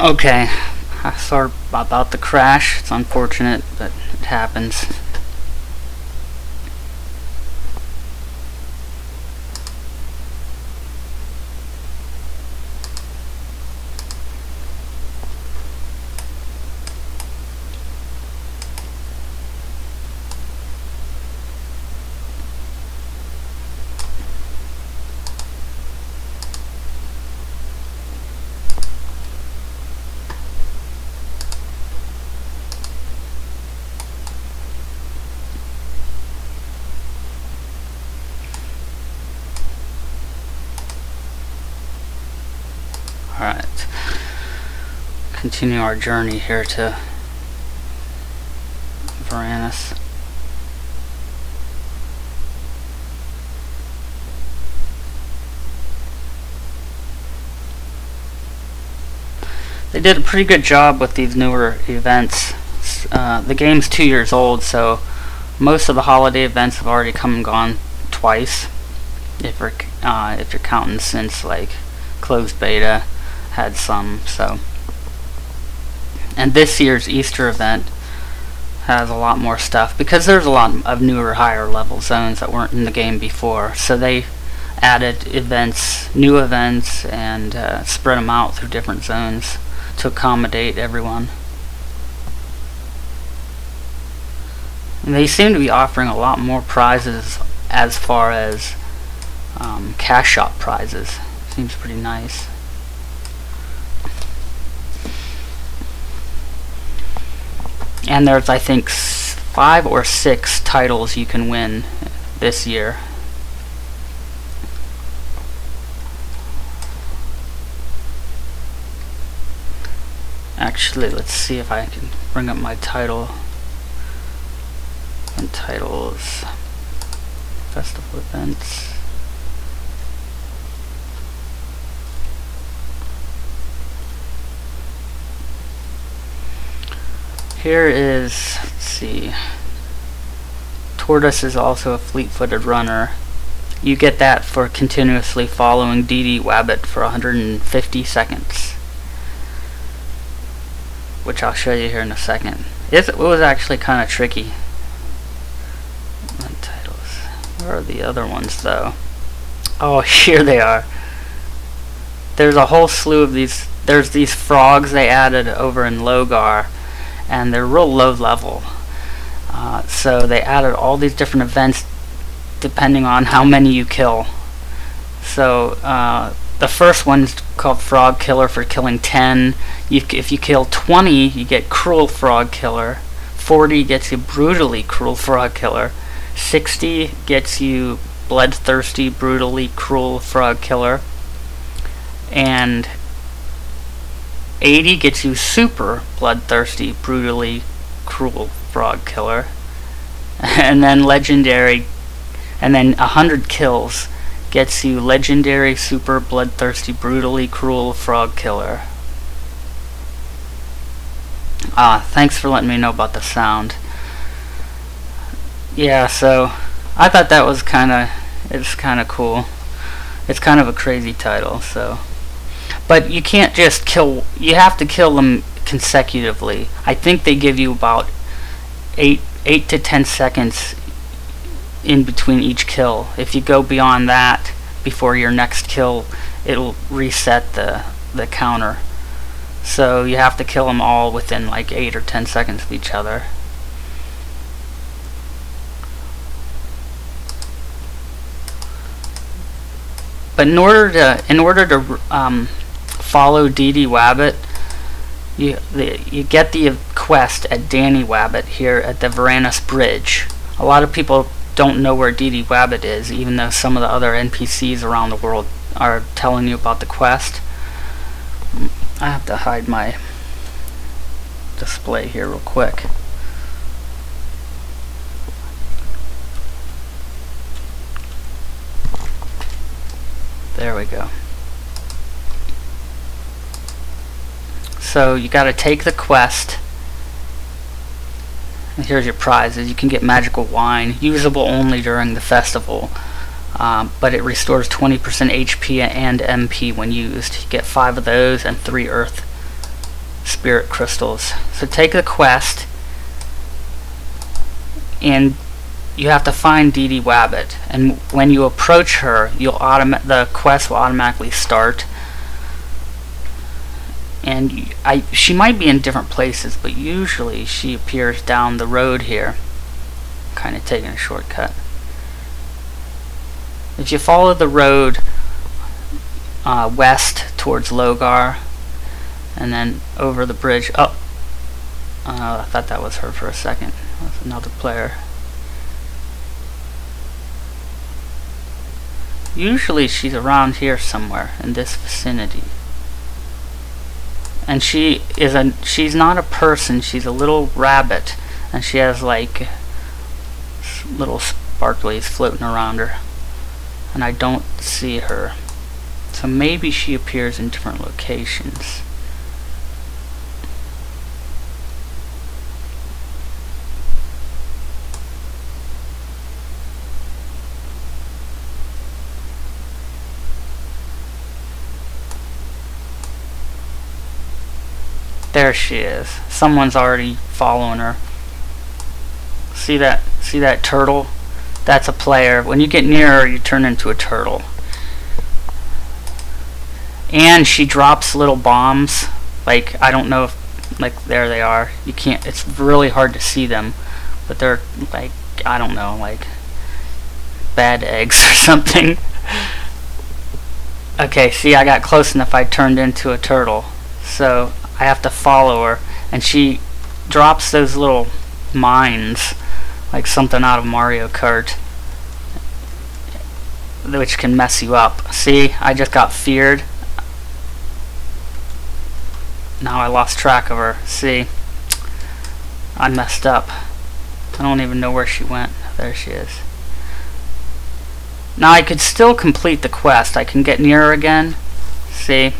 Okay, sorry about the crash. It's unfortunate, but it happens. Alright, continue our journey here to Varanus. They did a pretty good job with these newer events. The game's 2 years old, so most of the holiday events have already come and gone twice, if you're counting since like closed beta had some. So, and this year's Easter event has a lot more stuff because there's a lot of newer, higher level zones that weren't in the game before. So they added events, new events, and spread them out through different zones to accommodate everyone. And they seem to be offering a lot more prizes as far as cash shop prizes. Seems pretty nice. And there's, I think, 5 or 6 titles you can win this year. Actually, let's see if I can bring up my title. And titles, festival events. Here is, let's see, Tortoise is also a fleet-footed runner. You get that for continuously following DD Wabbit for 150 seconds. Which I'll show you here in a second. It was actually kind of tricky. Titles. Where are the other ones though? Oh, here they are. There's a whole slew of these. There's these frogs they added over in Logar, and they're real low level. So they added all these different events depending on how many you kill. So the first one's called Frog Killer for killing 10. If you kill 20, you get Cruel Frog Killer. 40 gets you Brutally Cruel Frog Killer. 60 gets you Bloodthirsty Brutally Cruel Frog Killer. And 80 gets you Super Bloodthirsty Brutally Cruel Frog Killer. And then Legendary, and then 100 kills gets you Legendary Super Bloodthirsty Brutally Cruel Frog Killer. Thanks for letting me know about the sound. Yeah, so I thought that was it's kind of cool. It's kind of a crazy title, so. But you can't just kill, you have to kill them consecutively. I think they give you about 8 to 10 seconds in between each kill. If you go beyond that before your next kill, it'll reset the counter. So you have to kill them all within like 8 or 10 seconds of each other. But in order to follow DD Wabbit, you get the quest at Danny Wabbit here at the Varanus Bridge. A lot of people don't know where DD Wabbit is, even though some of the other NPCs around the world are telling you about the quest. I have to hide my display here real quick. There we go. So you got to take the quest. And here's your prizes. You can get magical wine, usable only during the festival, but it restores 20% HP and MP when used. You get 5 of those and 3 earth spirit crystals. So take the quest, and you have to find Dee Dee Wabbit, and when you approach her, the quest will automatically start. And she might be in different places, but usually she appears down the road here. Kind of taking a shortcut. If you follow the road west towards Logar, and then over the bridge. Oh, I thought that was her for a second. That's another player. Usually she's around here somewhere in this vicinity. And she's not a person, she's a little rabbit, and she has like little sparklies floating around her, and I don't see her. So maybe she appears in different locations. There she is. Someone's already following her. See that turtle? That's a player. When you get near her, you turn into a turtle. And she drops little bombs. Like, I don't know if, like, there they are. You can't, it's really hard to see them. But they're, like, I don't know, like, bad eggs or something. Okay, see, I got close enough, I turned into a turtle. So I have to follow her, and she drops those little mines, like something out of Mario Kart, which can mess you up. See, I just got feared. Now I lost track of her. See, I messed up. I don't even know where she went. There she is. Now I could still complete the quest. I can get near her again. See?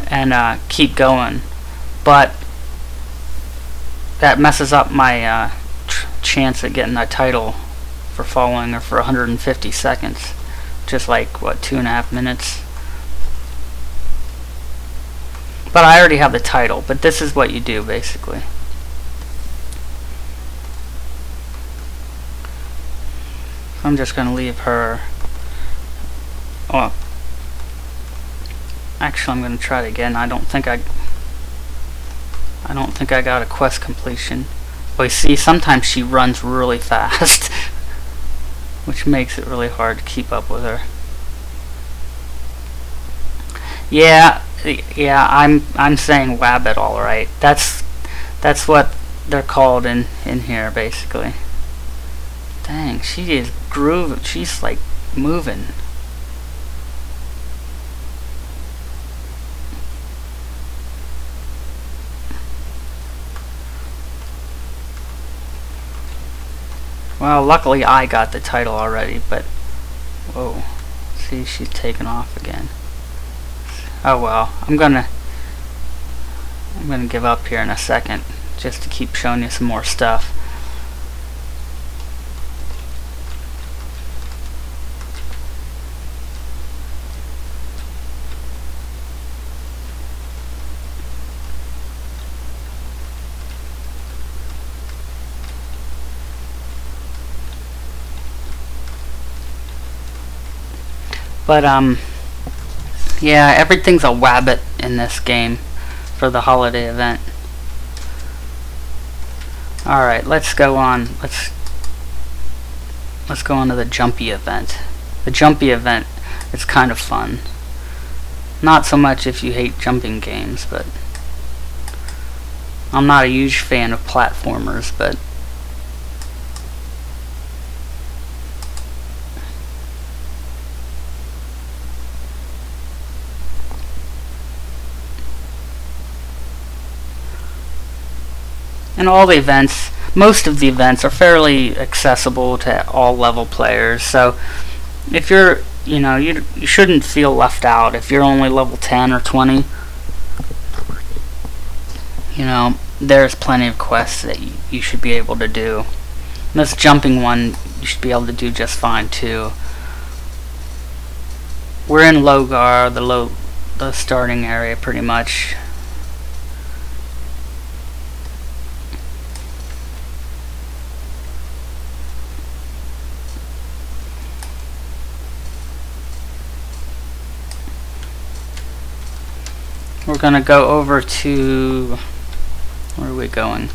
And keep going, but that messes up my chance at getting a title for following her for 150 seconds, just like what, 2.5 minutes. But I already have the title. But this is what you do basically. I'm just gonna leave her. Oh. Actually, I'm going to try it again. I don't think I got a quest completion. But you see, sometimes she runs really fast, which makes it really hard to keep up with her. Yeah, I'm saying wabbit, all right. That's what they're called in here, basically. Dang, she is grooving. She's like moving. Well, luckily I got the title already, but whoa, see, she's taken off again. Oh well, I'm gonna give up here in a second, just to keep showing you some more stuff. But yeah, everything's a wabbit in this game for the holiday event. Alright, let's go on. Let's go on to the jumpy event. The jumpy event is kind of fun. Not so much if you hate jumping games, but I'm not a huge fan of platformers, but and all the events, most of the events are fairly accessible to all level players. So if you're, you shouldn't feel left out if you're only level 10 or 20. There's plenty of quests that you should be able to do. And this jumping one you should be able to do just fine too. We're in Logar, the starting area pretty much. we're gonna go over to, where are we going?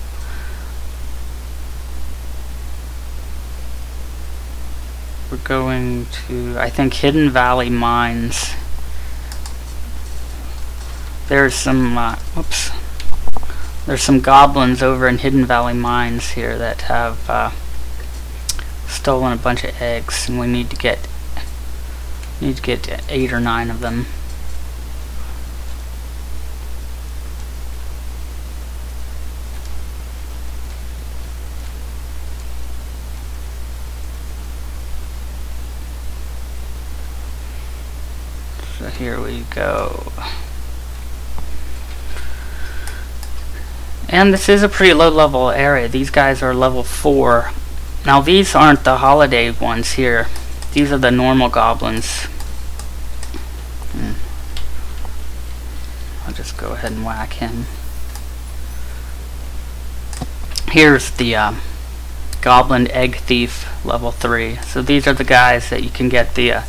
We're going to, I think, Hidden Valley Mines. There's some, whoops. There's some goblins over in Hidden Valley Mines here that have stolen a bunch of eggs, and we need to get 8 or 9 of them. So here we go. And this is a pretty low level area. These guys are level 4. Now these aren't the holiday ones here. These are the normal goblins. I'll just go ahead and whack him. Here's the Goblin Egg Thief level 3. So these are the guys that you can get the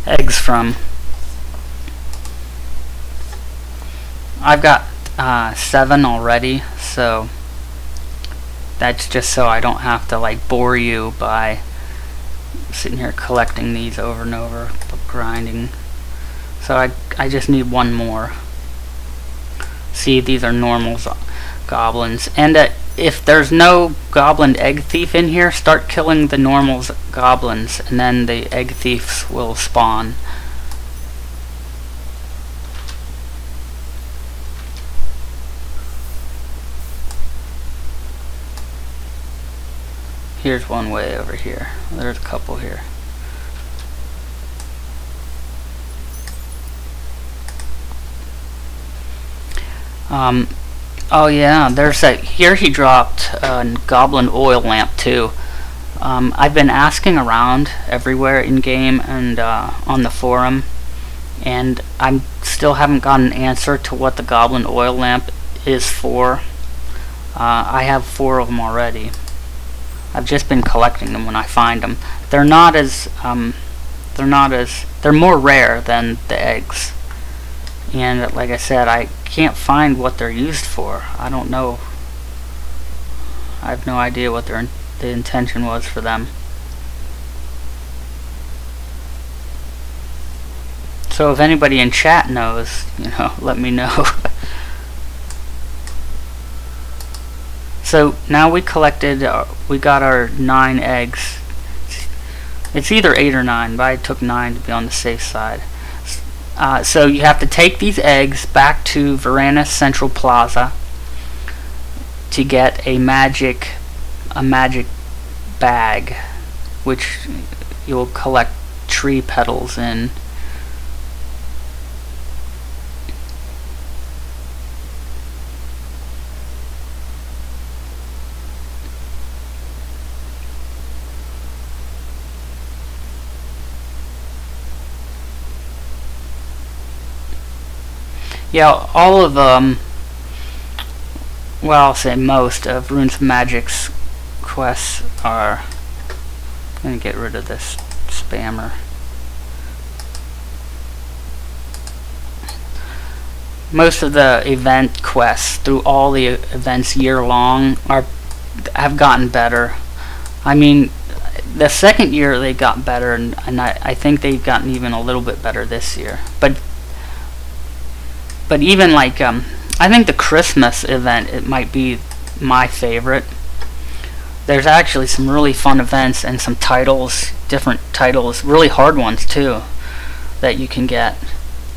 eggs from. I've got 7 already, so that's just so I don't have to like bore you by sitting here collecting these over and over, grinding. So I just need 1 more. See, these are normal goblins, and if there's no Goblin Egg Thief in here, start killing the normal goblins, and then the egg thieves will spawn. Here's one way over here. There's a couple here. Oh yeah, there's a, here he dropped a goblin oil lamp too. I've been asking around everywhere in game and on the forum, and I still haven't got an answer to what the goblin oil lamp is for. I have 4 of them already. I've just been collecting them when I find them. They're more rare than the eggs. And like I said, I can't find what they're used for. I don't know. I have no idea what the intention was for them. So if anybody in chat knows, you know, let me know. So now we collected, we got our 9 eggs. It's either 8 or 9, but I took 9 to be on the safe side. So you have to take these eggs back to Varanus Central Plaza to get a magic bag, which you'll collect tree petals in. Yeah, all of well, I'll say most of Runes of Magic's quests are. I'm gonna get rid of this spammer. Most of the event quests through all the events year long have gotten better. I mean, the second year they got better, and I think they've gotten even a little bit better this year. But even like, I think the Christmas event, it might be my favorite. There's actually some really fun events and some titles, different titles, really hard ones too, that you can get.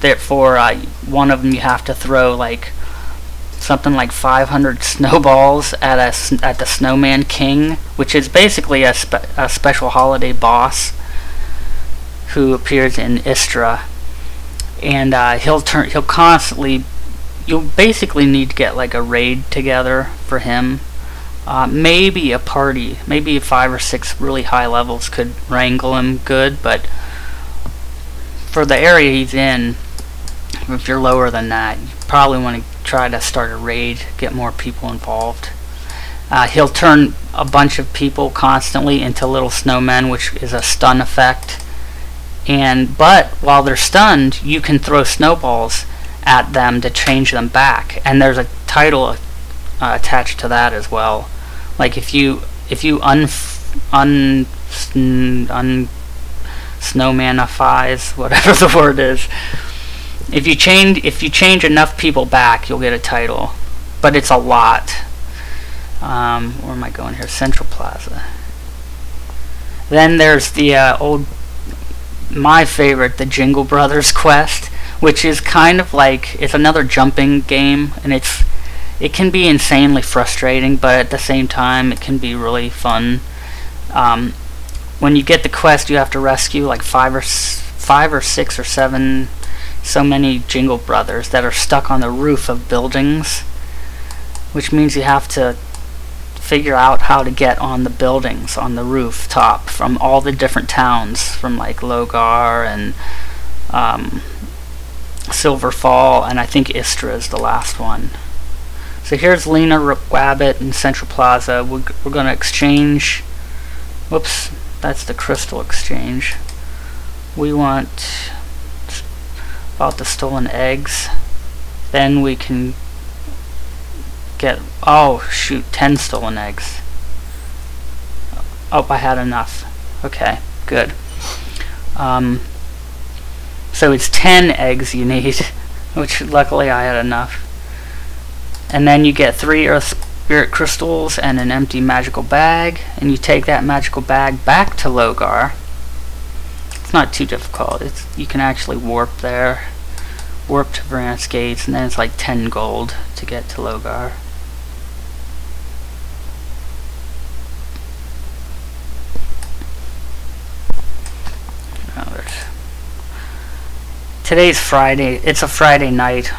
Therefore, one of them you have to throw like something like 500 snowballs at the Snowman King, which is basically a special holiday boss who appears in Istra. And he'll constantly, you'll basically need to get like a raid together for him. Maybe a party, maybe 5 or 6 really high levels could wrangle him good, but for the area he's in, if you're lower than that, you probably want to try to start a raid, get more people involved. He'll turn a bunch of people constantly into little snowmen, which is a stun effect. But while they're stunned, you can throw snowballs at them to change them back, and there's a title attached to that as well. Like if you snowmanifies, whatever the word is, if you change enough people back, you'll get a title, but it's a lot. Where am I going here? Central Plaza. Then there's the my favorite, the Jingle Brothers quest, which is kind of like, it's another jumping game, and it can be insanely frustrating, but at the same time it can be really fun. When you get the quest, you have to rescue like 5 or 6 or 7 so many Jingle Brothers that are stuck on the roof of buildings, which means you have to figure out how to get on the buildings on the rooftop from all the different towns, from like Logar and Silver Fall, and I think Istra is the last one. So here's Lena, Wabbit, and Central Plaza. We're going to exchange. Whoops, that's the crystal exchange. We want about the stolen eggs. Then we can get, oh shoot, 10 stolen eggs. Oh, I had enough. Okay, good. So it's 10 eggs you need, which luckily I had enough. And then you get 3 Earth Spirit Crystals and an empty magical bag, and you take that magical bag back to Logar. It's not too difficult. You can actually warp there, warp to Branch Gates, and then it's like 10 gold to get to Logar. Today's Friday. It's a Friday night,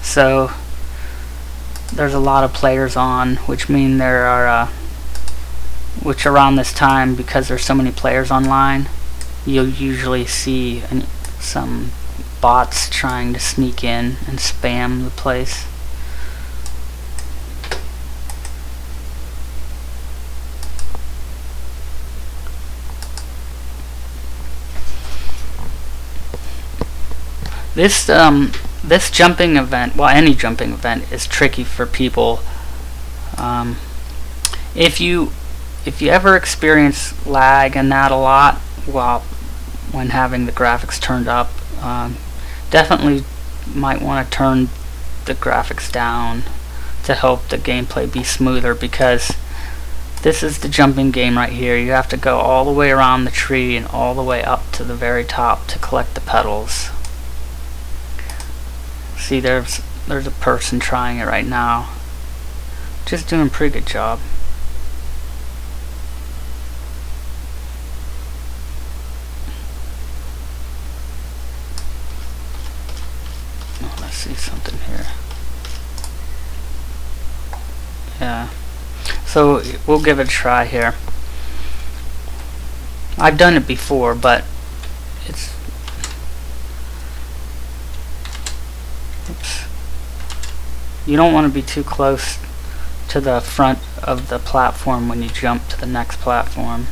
so there's a lot of players on, which mean there are, which around this time, because there's so many players online, you'll usually see some bots trying to sneak in and spam the place. This jumping event, well, any jumping event, is tricky for people. If you ever experience lag and that a lot when having the graphics turned up, definitely might want to turn the graphics down to help the gameplay be smoother, because this is the jumping game right here. You have to go all the way around the tree and all the way up to the very top to collect the petals. See, there's a person trying it right now. Just doing a pretty good job. Oh, let's see something here. Yeah. So we'll give it a try here. I've done it before, but it's... Oops. You don't want to be too close to the front of the platform when you jump to the next platform.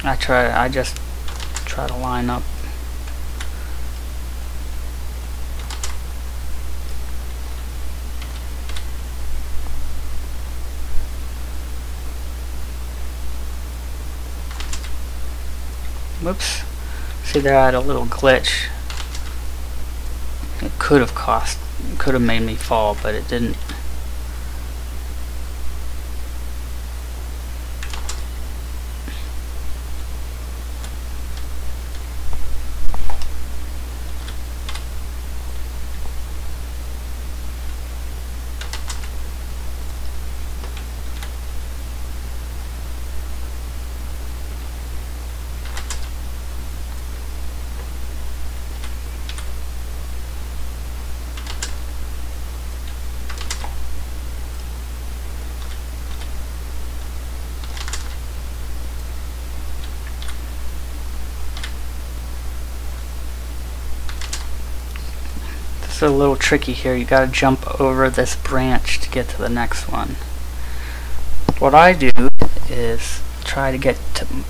I just try to line up. Whoops. See, there I had a little glitch. It could have made me fall, but it didn't. It's a little tricky here. You gotta jump over this branch to get to the next one. What I do is try try to get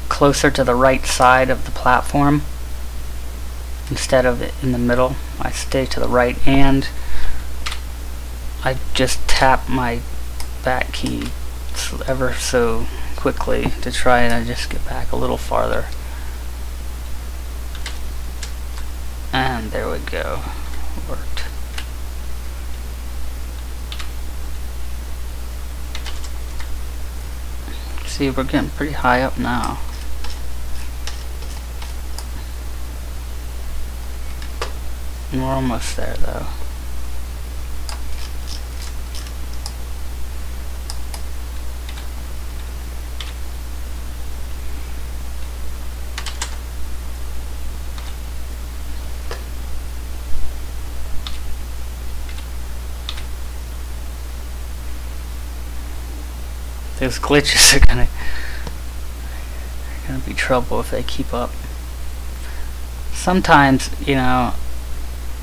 closer to the right side of the platform instead of in the middle. I stay to the right, and I just tap my back key ever so quickly to try and just get back a little farther. And there we go. Worked. See, we're getting pretty high up now. And we're almost there though. Those glitches are gonna be trouble if they keep up. Sometimes, you know,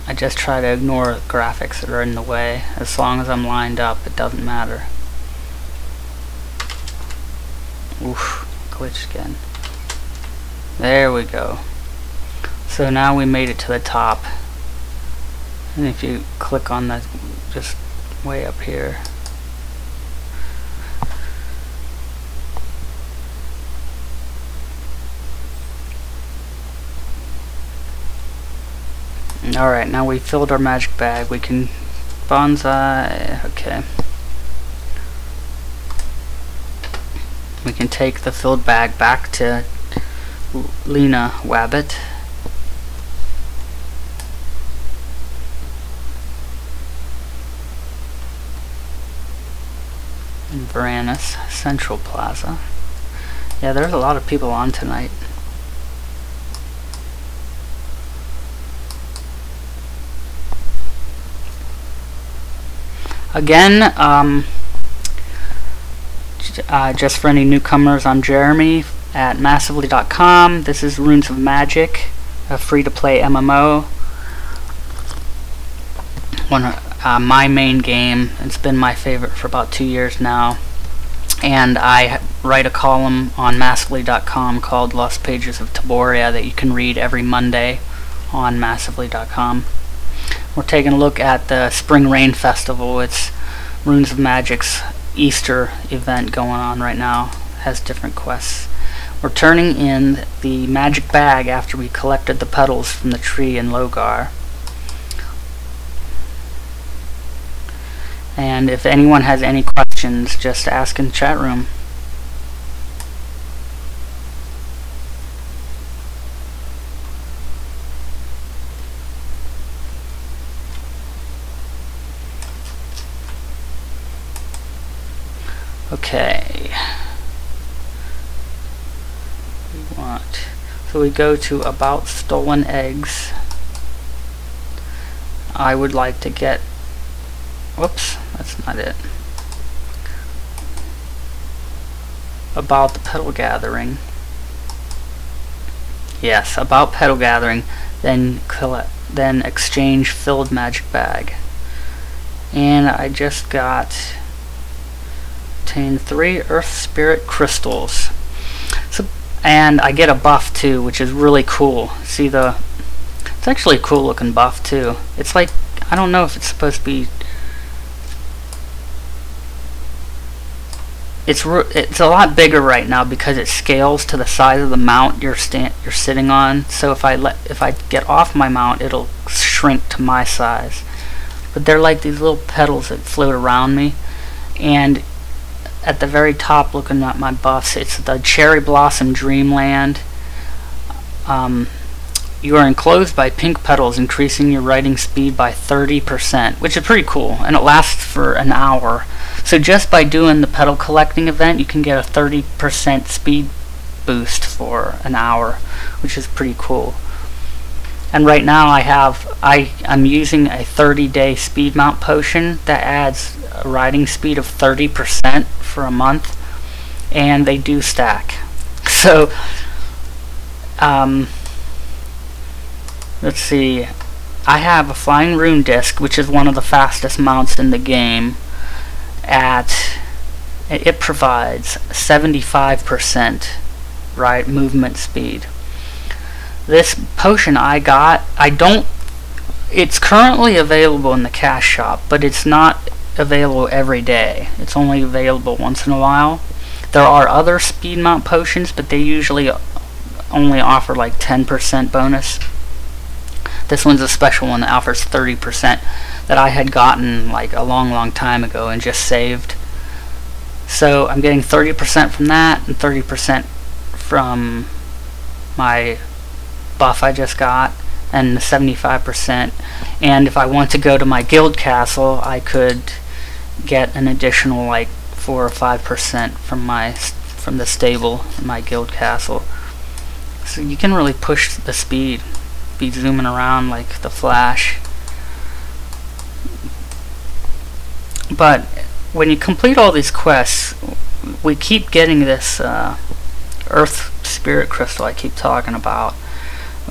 I just try to ignore graphics that are in the way. As long as I'm lined up, it doesn't matter. Oof, glitched again. There we go. So now we made it to the top. And if you click on the, just way up here. Alright, now we filled our magic bag. We can bonsai. Okay. We can take the filled bag back to Lena Wabbit. In Varanus Central Plaza. Yeah, there's a lot of people on tonight. Again, just for any newcomers, I'm Jeremy at massively.com. This is Runes of Magic, a free-to-play MMO. My main game. It's been my favorite for about 2 years now. And I write a column on massively.com called Lost Pages of Taboria that you can read every Monday on massively.com. We're taking a look at the Spring Rain Festival. It's Runes of Magic's Easter event going on right now. It has different quests. We're turning in the magic bag after we collected the petals from the tree in Logar. And if anyone has any questions, just ask in the chat room. Okay. So we go to About Stolen Eggs. I would like to get, whoops, that's not it. About the petal gathering. Yes, about petal gathering, then exchange filled magic bag. And I just got 3 Earth Spirit crystals. So, and I get a buff too, which is really cool. See it's actually a cool looking buff too. It's like, I don't know if it's supposed to be, it's a lot bigger right now because it scales to the size of the mount you're sitting on. So if I get off my mount, it'll shrink to my size. But they're like these little petals that float around me. And at the very top, looking at my buffs, it's the Cherry Blossom Dreamland. You are enclosed by pink petals, increasing your writing speed by 30%, which is pretty cool, and it lasts for an hour. So just by doing the petal collecting event, you can get a 30% speed boost for an hour, which is pretty cool. And right now I'm using a 30-day speed mount potion that adds a riding speed of 30% for a month, and they do stack. So let's see, I have a Flying Rune Disc, which is one of the fastest mounts in the game, at it provides 75% right movement speed. This potion it's currently available in the cash shop, but it's not available every day. It's only available once in a while. There are other speed mount potions, but they usually only offer like 10% bonus. This one's a special one that offers 30% that I had gotten like a long time ago and just saved. So I'm getting 30% from that and 30% from my buff I just got, and 75%. And if I want to go to my guild castle, I could get an additional like 4 or 5% from the stable in my guild castle. So you can really push the speed, be zooming around like the Flash. But when you complete all these quests, we keep getting this Earth Spirit Crystal I keep talking about.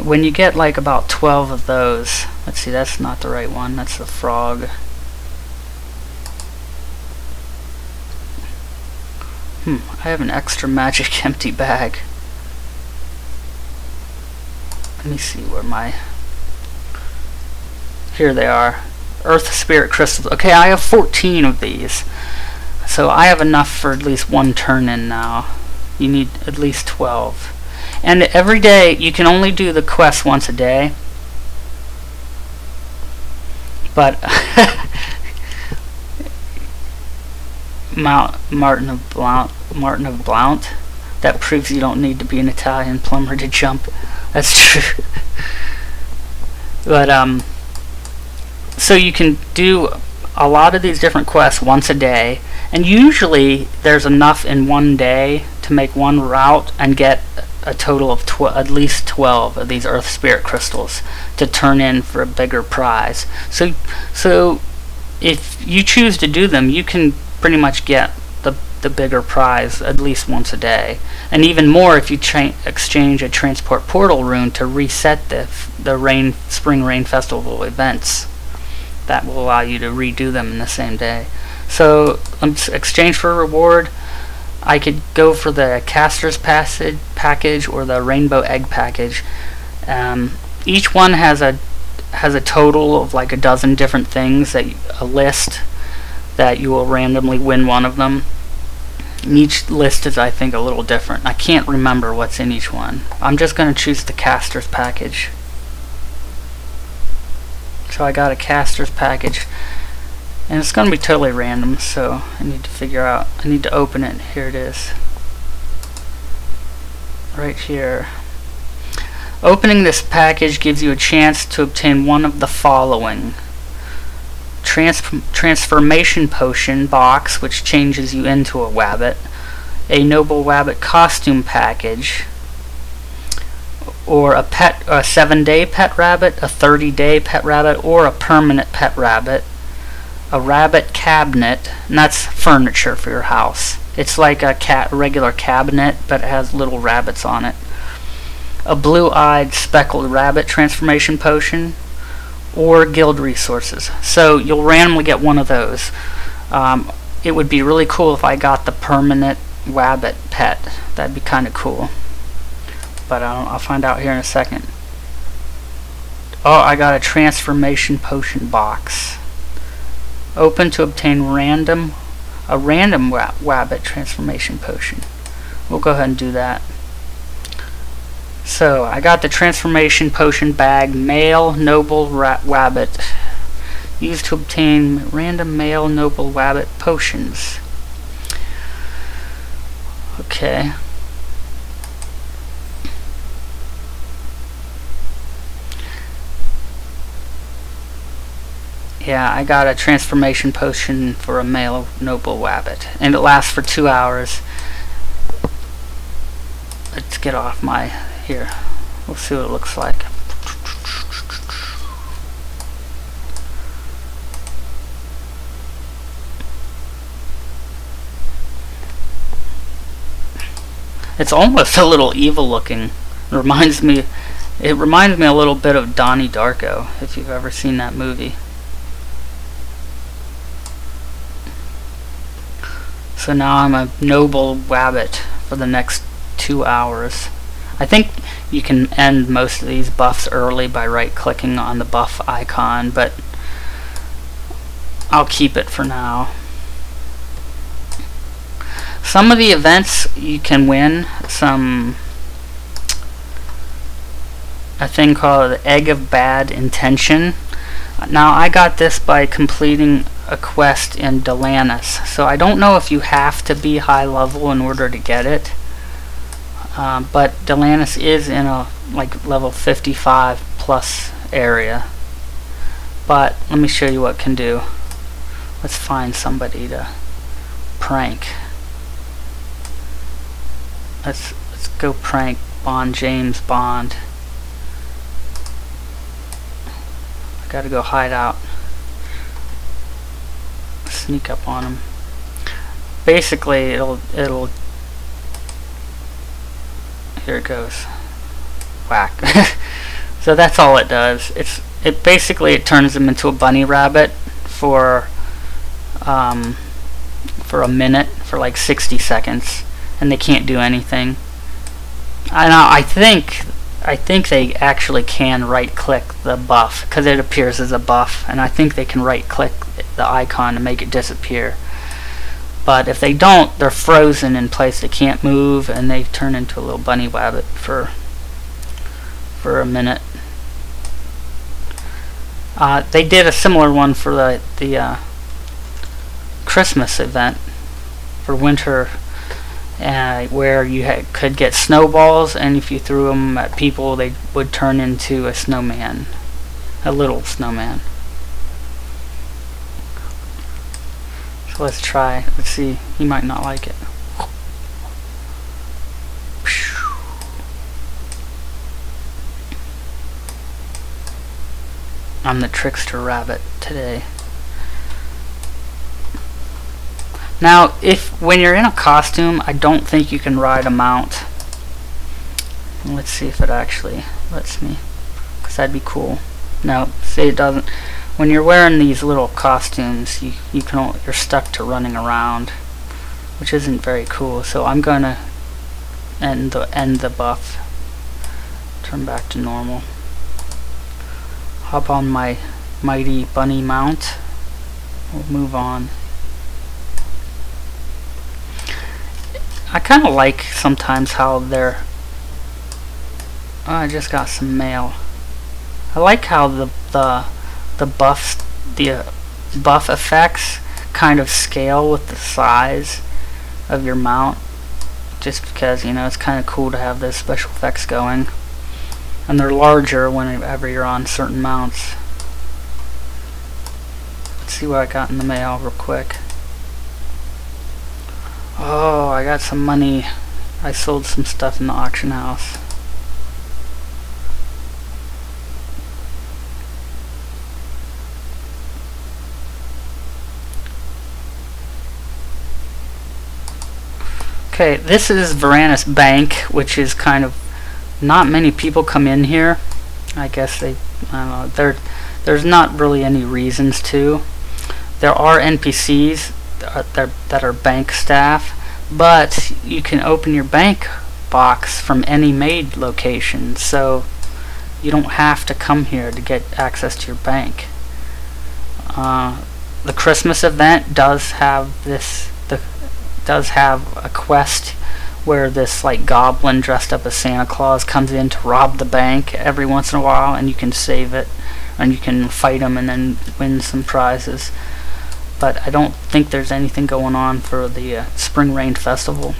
When you get like about 12 of those, let's see, that's not the right one, that's the frog. I have an extra magic empty bag. Let me see where here they are. Earth Spirit Crystals. Okay, I have 14 of these. So I have enough for at least one turn in now. You need at least 12. And every day, you can only do the quest once a day. But Martin of Blount, that proves you don't need to be an Italian plumber to jump. That's true. But so you can do a lot of these different quests once a day, and usually there's enough in one day to make one route and get a total of at least 12 of these Earth Spirit Crystals to turn in for a bigger prize. So if you choose to do them, you can pretty much get the bigger prize at least once a day, and even more if you exchange a transport portal rune to reset the spring rain festival events. That will allow you to redo them in the same day. So exchange for a reward, I could go for the Caster's package or the Rainbow Egg package. Each one has a total of like a dozen different things, a list that you will randomly win one of them. And each list is, I think, a little different. I can't remember what's in each one. I'm just going to choose the Caster's package. So I got a Caster's package, and it's going to be totally random, so I need to open it. Here it is. Right here. Opening this package gives you a chance to obtain one of the following. Transformation Potion box, which changes you into a wabbit. A Noble Wabbit costume package. Or a 7-day pet rabbit, a 30-day pet rabbit, or a permanent pet rabbit. A rabbit cabinet, and that's furniture for your house. It's like a regular cabinet, but it has little rabbits on it. A blue-eyed speckled rabbit transformation potion, or guild resources. So you'll randomly get one of those. It would be really cool if I got the permanent wabbit pet. That'd be kind of cool. But I'll find out here in a second. Oh, I got a transformation potion box. Open to obtain a random wabbit transformation potion. We'll go ahead and do that. So I got the transformation potion bag, male noble wabbit, used to obtain random male noble wabbit potions. Okay. Yeah, I got a transformation potion for a male noble wabbit, and it lasts for 2 hours. Let's get off my... Here, we'll see what it looks like. It's almost a little evil looking. It reminds me a little bit of Donnie Darko, if you've ever seen that movie. So now I'm a noble wabbit for the next 2 hours. I think you can end most of these buffs early by right-clicking on the buff icon, but I'll keep it for now. Some of the events you can win a thing called Egg of Bad Intention. Now I got this by completing a quest in Delanus, so I don't know if you have to be high level in order to get it, but Delanus is in a like level 55 plus area. But let me show you what it can do. Let's find somebody to prank. Let's go prank James Bond. I gotta go hide out. Sneak up on him. Basically, it'll. Here it goes. Whack. So that's all it does. It basically turns them into a bunny rabbit for a minute, for like 60 seconds. And they can't do anything. I think they actually can right-click the buff because it appears as a buff, and I think they can right-click the icon to make it disappear. But if they don't, they're frozen in place. They can't move, and they turn into a little bunny wabbit for a minute. They did a similar one for the Christmas event for winter. Where you could get snowballs, and if you threw them at people, they would turn into a snowman, a little snowman. So let's try. Let's see. He might not like it. I'm the trickster rabbit today. Now, when you're in a costume, I don't think you can ride a mount. Let's see if it actually lets me, because that'd be cool. No, see, it doesn't. When you're wearing these little costumes, you're stuck to running around, which isn't very cool. So I'm gonna end the buff. Turn back to normal. Hop on my mighty bunny mount. We'll move on. I kind of like sometimes how they're. Oh, I just got some mail. I like how the buff effects kind of scale with the size of your mount, just because it's kind of cool to have those special effects going, and they're larger whenever you're on certain mounts. Let's see what I got in the mail real quick. Oh, I got some money. I sold some stuff in the auction house. Okay, this is Varanus Bank, which is kind of, not many people come in here. I guess I don't know, there's not really any reasons to. There are NPCs that are bank staff, but you can open your bank box from any maid location, so you don't have to come here to get access to your bank. The Christmas event does have a quest where this like goblin dressed up as Santa Claus comes in to rob the bank every once in a while, and you can save it, and you can fight him and then win some prizes. But I don't think there's anything going on for the Spring Rain Festival.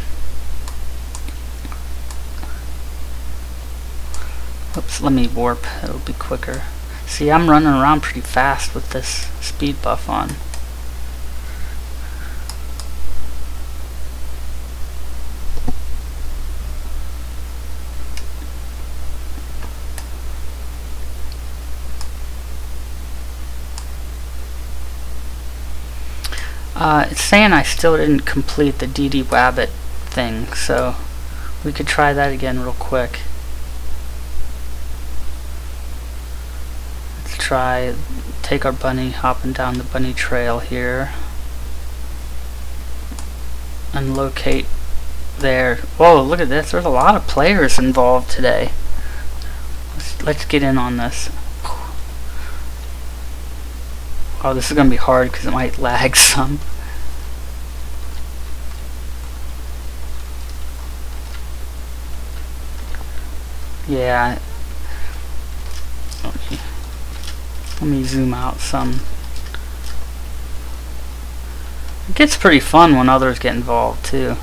Oops, let me warp. It'll be quicker. See, I'm running around pretty fast with this speed buff on. It's saying I still didn't complete the DD Wabbit thing, so we could try that again real quick. Let's try, take our bunny, hopping down the bunny trail here. and locate there. Whoa, look at this. There's a lot of players involved today. Let's get in on this. Oh, this is going to be hard because it might lag some. Yeah. Let me zoom out some. It gets pretty fun when others get involved too.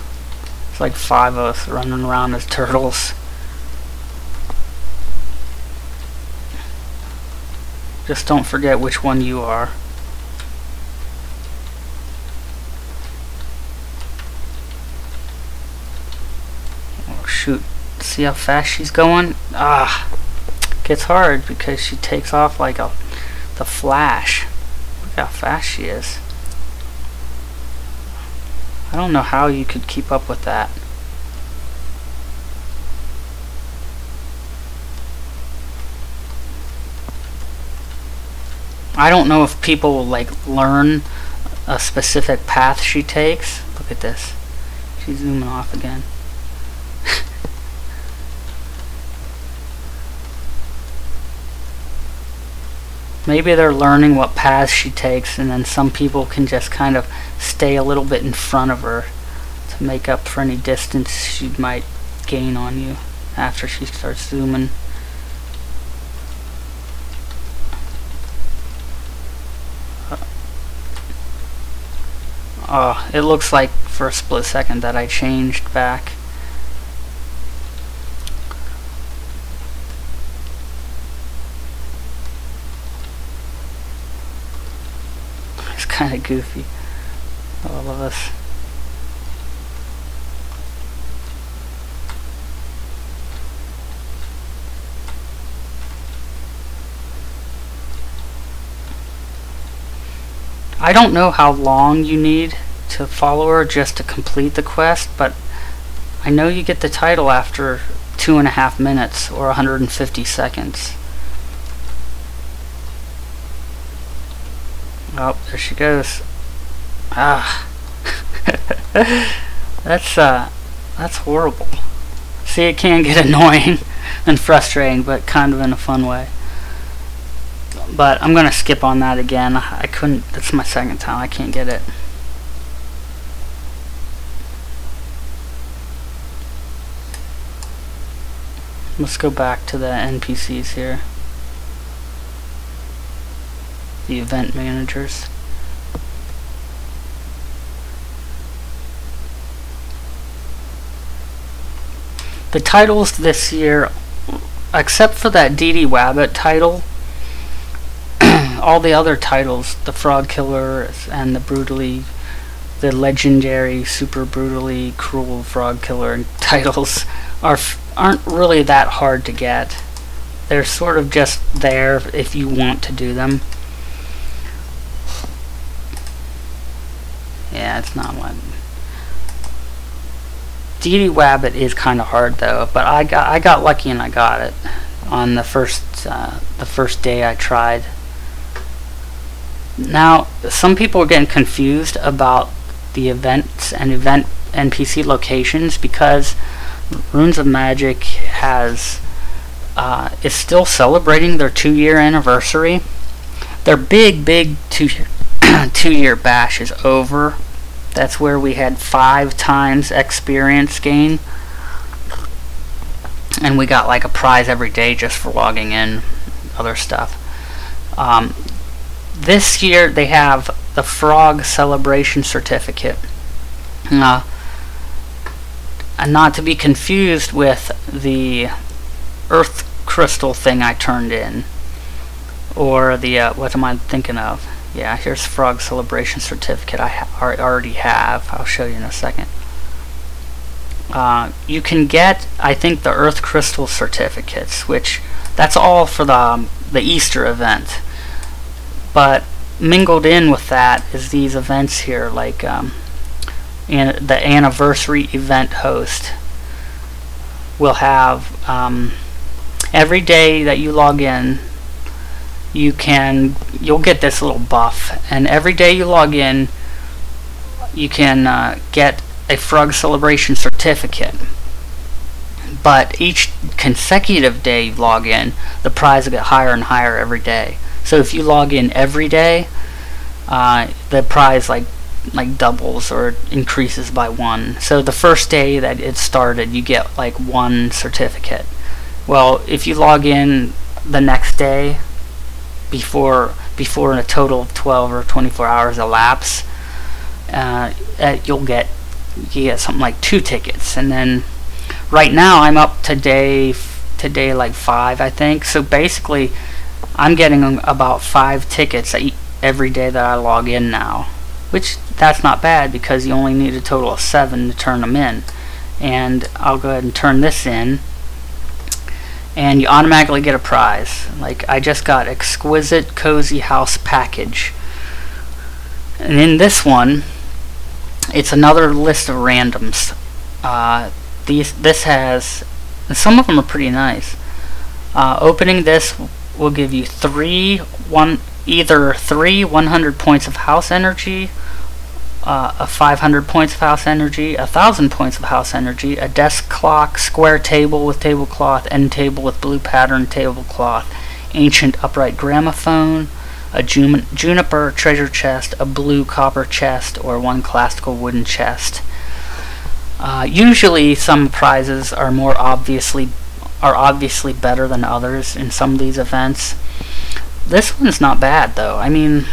It's like 5 of us running around as turtles. Just don't forget which one you are. Oh shoot. See how fast she's going? Ah, gets hard because she takes off like the Flash. Look how fast she is. I don't know how you could keep up with that. I don't know if people will like learn a specific path she takes. Look at this. She's zooming off again. Maybe they're learning what paths she takes, and then some people can just kind of stay a little bit in front of her to make up for any distance she might gain on you after she starts zooming. Oh, it looks like for a split second that I changed back. It's kind of goofy, all of us. I don't know how long you need to follow her just to complete the quest, but I know you get the title after 2.5 minutes or 150 seconds. Oh, there she goes. Ah. That's horrible. See, it can get annoying and frustrating, but kind of in a fun way. But I'm gonna skip on that again. I couldn't. That's my second time. I can't get it. Let's go back to the NPCs here. The event managers. The titles this year, except for that DD Wabbit title, all the other titles, the Frog Killer and the legendary, super brutally cruel Frog Killer titles aren't really that hard to get. They're sort of just there if you want to do them. Yeah, it's not one. DD Wabbit is kind of hard though, but I got lucky and I got it on the first day I tried. Now, some people are getting confused about the events and event NPC locations because Runes of Magic is still celebrating their 2-year anniversary. Their big 2-year bash is over. That's where we had 5 times experience gain, and we got like a prize every day just for logging in, other stuff. This year they have the Frog Celebration Certificate. And not to be confused with the Earth Crystal thing I turned in. Or the, what am I thinking of? Yeah, here's Frog Celebration Certificate I already have. I'll show you in a second. You can get, I think, the Earth Crystal Certificates, which, that's all for the Easter event. But mingled in with that is these events here, like the anniversary event host will have every day that you log in, you'll get this little buff, and every day you log in, you can get a Frog Celebration certificate. But each consecutive day you log in, the prize will get higher and higher every day. So if you log in every day, the prize like doubles or increases by 1. So the first day that it started, you get like 1 certificate. Well, if you log in the next day before a total of 12 or 24 hours elapse, you get something like 2 tickets. And then right now I'm up to day like 5, I think. So basically I'm getting about 5 tickets every day that I log in now, which that's not bad because you only need a total of 7 to turn them in. And I'll go ahead and turn this in, and you automatically get a prize. Like, I just got Exquisite Cozy House Package, and in this one it's another list of randoms. This has, some of them are pretty nice. Opening this will give you either 3 100 points of house energy, 500 points of house energy, 1,000 points of house energy, a desk clock, square table with tablecloth, end table with blue pattern tablecloth, ancient upright gramophone, a juniper treasure chest, a blue copper chest, or 1 classical wooden chest. Usually some prizes are obviously better than others in some of these events. This one's not bad though. I mean,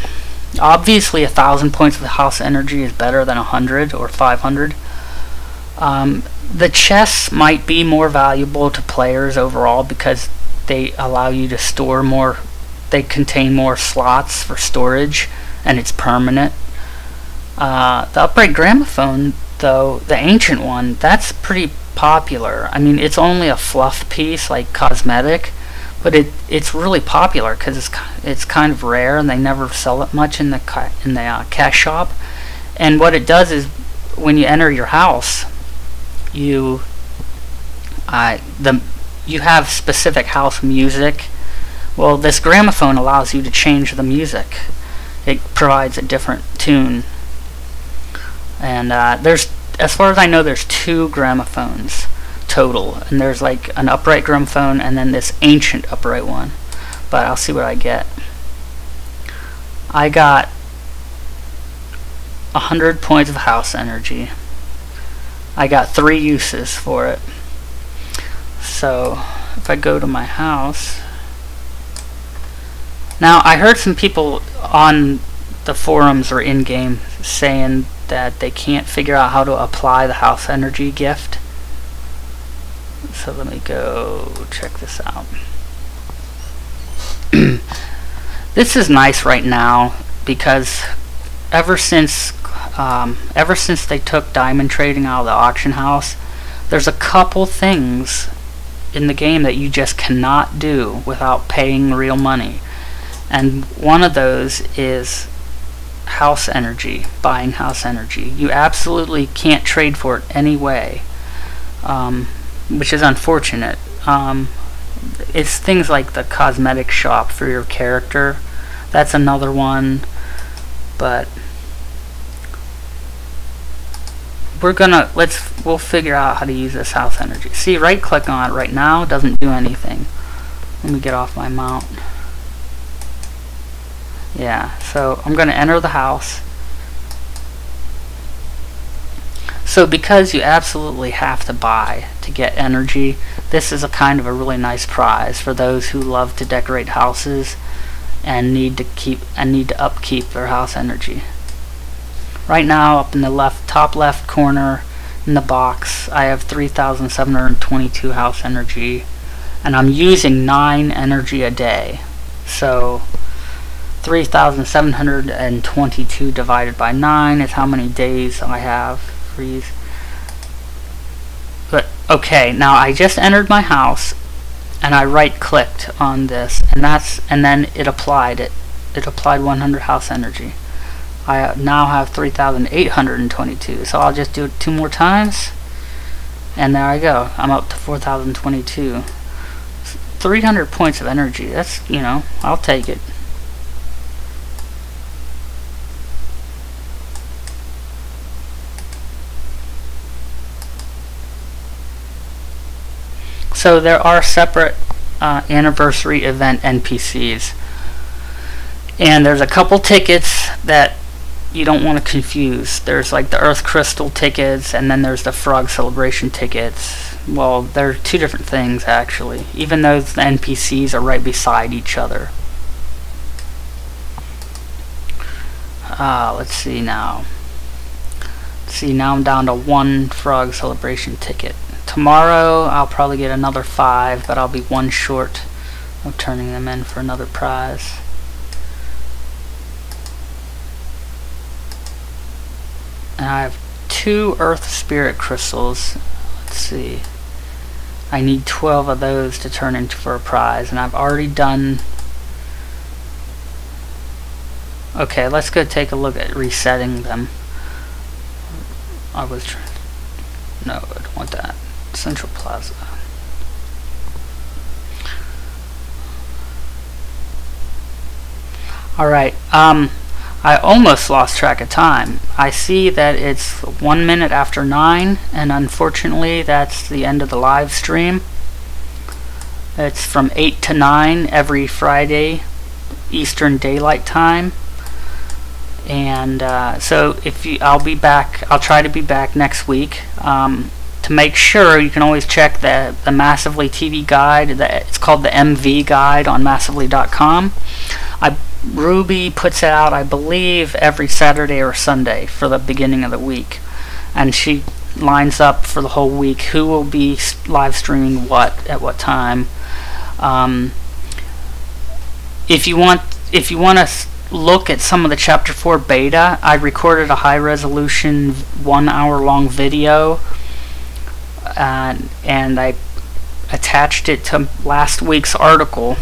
obviously 1,000 points of house energy is better than 100 or 500. The chests might be more valuable to players overall because they allow you to store more. They contain more slots for storage, and it's permanent. The upright gramophone, though, the ancient one, that's pretty popular. I mean, it's only a fluff piece, like cosmetic, but it's really popular because it's kind of rare, and they never sell it much in the cash shop. And what it does is, when you enter your house, you have specific house music. Well, this gramophone allows you to change the music. It provides a different tune. And there's, as far as I know, there's 2 gramophones total, and there's like an upright gramophone and then this ancient upright one. But I'll see what I get. I got 100 points of house energy. I got 3 uses for it. So if I go to my house, now I heard some people on the forums or in-game saying that they can't figure out how to apply the house energy gift. So let me go check this out. This is nice right now because ever since they took diamond trading out of the auction house, there's a couple things in the game that you just cannot do without paying real money. And one of those is house energy, buying house energy. You absolutely can't trade for it any way, which is unfortunate. It's things like the cosmetic shop for your character. That's another one, but we'll figure out how to use this house energy. See, right click on it right now, doesn't do anything. Let me get off my mount. Yeah, so I'm going to enter the house. So because you absolutely have to buy to get energy, this is a kind of a really nice prize for those who love to decorate houses and need to upkeep their house energy. Right now, up in the top left corner in the box, I have 3,722 house energy, and I'm using 9 energy a day. So 3,722 divided by 9 is how many days I have for these. But okay, now I just entered my house and I right clicked on this, and then it applied 100 house energy. I now have 3,822, so I'll just do it 2 more times, and there I go. I'm up to 4,022. 300 points of energy. That's, you know, I'll take it. So there are separate anniversary event NPCs, and there's a couple tickets that you don't want to confuse. There's like the Earth Crystal tickets, and then there's the Frog Celebration tickets. Well, they're two different things actually, even though the NPCs are right beside each other. Let's see now. See, now I'm down to 1 Frog Celebration ticket. Tomorrow I'll probably get another 5, but I'll be 1 short of turning them in for another prize. And I have 2 Earth Spirit Crystals. Let's see. I need 12 of those to turn into for a prize, and I've already done... Okay, let's go take a look at resetting them. I was trying... No, I don't want that. Central Plaza. Alright, I almost lost track of time. I see that it's 1 minute after 9, and unfortunately that's the end of the live stream. It's from 8 to 9 every Friday Eastern Daylight Time. And so I'll be back. I'll try to be back next week. To make sure, you can always check the Massively TV guide. It's called the MV guide on massively.com. Ruby puts it out, I believe, every Saturday or Sunday for the beginning of the week, and she lines up for the whole week who will be live streaming what at what time. If you want to look at some of the Chapter 4 beta, I recorded a high-resolution 1-hour-long video, and I attached it to last week's article,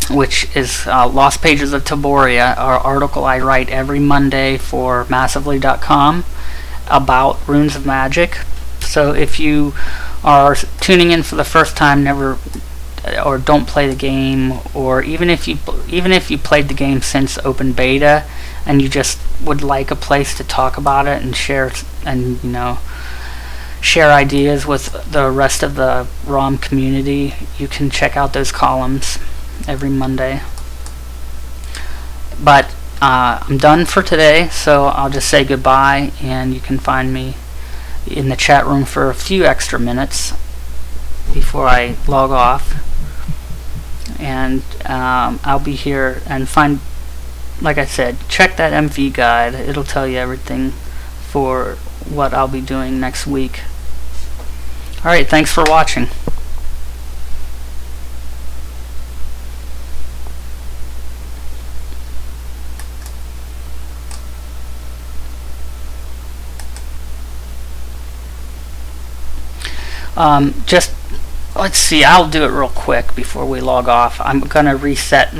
which is Lost Pages of Taboria, our article I write every Monday for massively.com about Runes of Magic. So if you are tuning in for the first time, never or don't play the game, or even if you played the game since open beta and you just would like a place to talk about it and share ideas with the rest of the ROM community, you can check out those columns every Monday. But I'm done for today, so I'll just say goodbye, and you can find me in the chat room for a few extra minutes before I log off. And I'll be here, and like I said, check that MV guide. It'll tell you everything for what I'll be doing next week. Alright, thanks for watching. Just let's see, I'll do it real quick before we log off. I'm gonna reset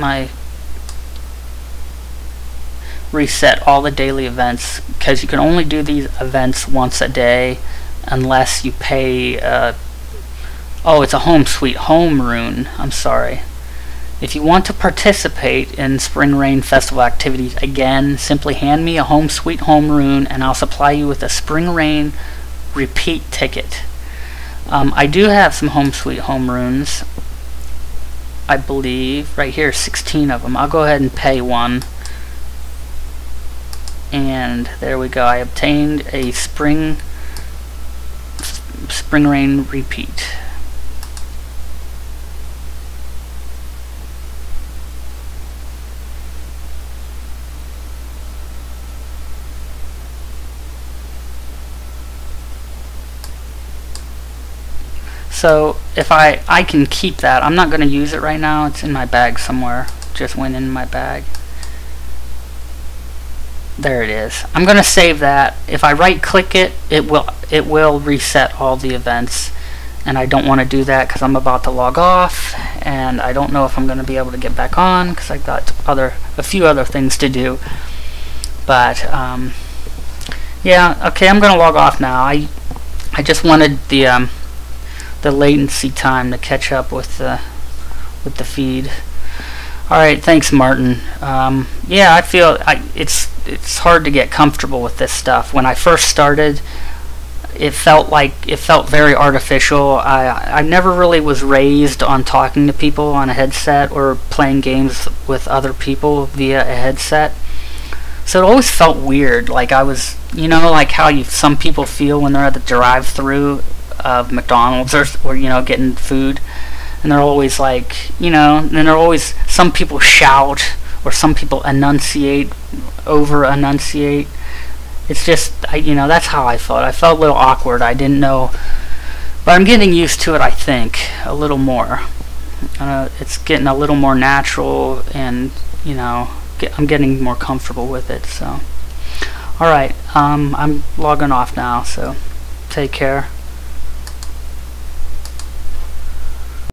all the daily events, because you can only do these events once a day unless you pay oh, it's a Home Sweet Home rune. I'm sorry. If you want to participate in Spring Rain Festival activities again, simply hand me a Home Sweet Home rune and I'll supply you with a Spring Rain repeat ticket. I do have some Home Sweet Home runes, I believe, right here, 16 of them. I'll go ahead and pay one. And there we go, I obtained a Spring Rain repeat. So if I can keep that. I'm not going to use it right now. It's in my bag somewhere. Just went in my bag. There it is. I'm going to save that. If I right click it, it will reset all the events, and I don't want to do that because I'm about to log off, and I don't know if I'm going to be able to get back on because I've got a few other things to do. But yeah, okay, I'm going to log off now. I just wanted the latency time to catch up with the feed. Alright, thanks Martin. Yeah, I feel it's hard to get comfortable with this stuff. When I first started, it felt very artificial. I never really was raised on talking to people on a headset or playing games with other people via a headset. So it always felt weird, like I was, like how some people feel when they're at the drive-thru of McDonald's or getting food, and they're always like, and then always some people shout or some people over-enunciate. It's just, that's how I felt. I felt a little awkward. I didn't know, but I'm getting used to it, I think, a little more. It's getting a little more natural, and, I'm getting more comfortable with it, so. Alright, I'm logging off now, so take care.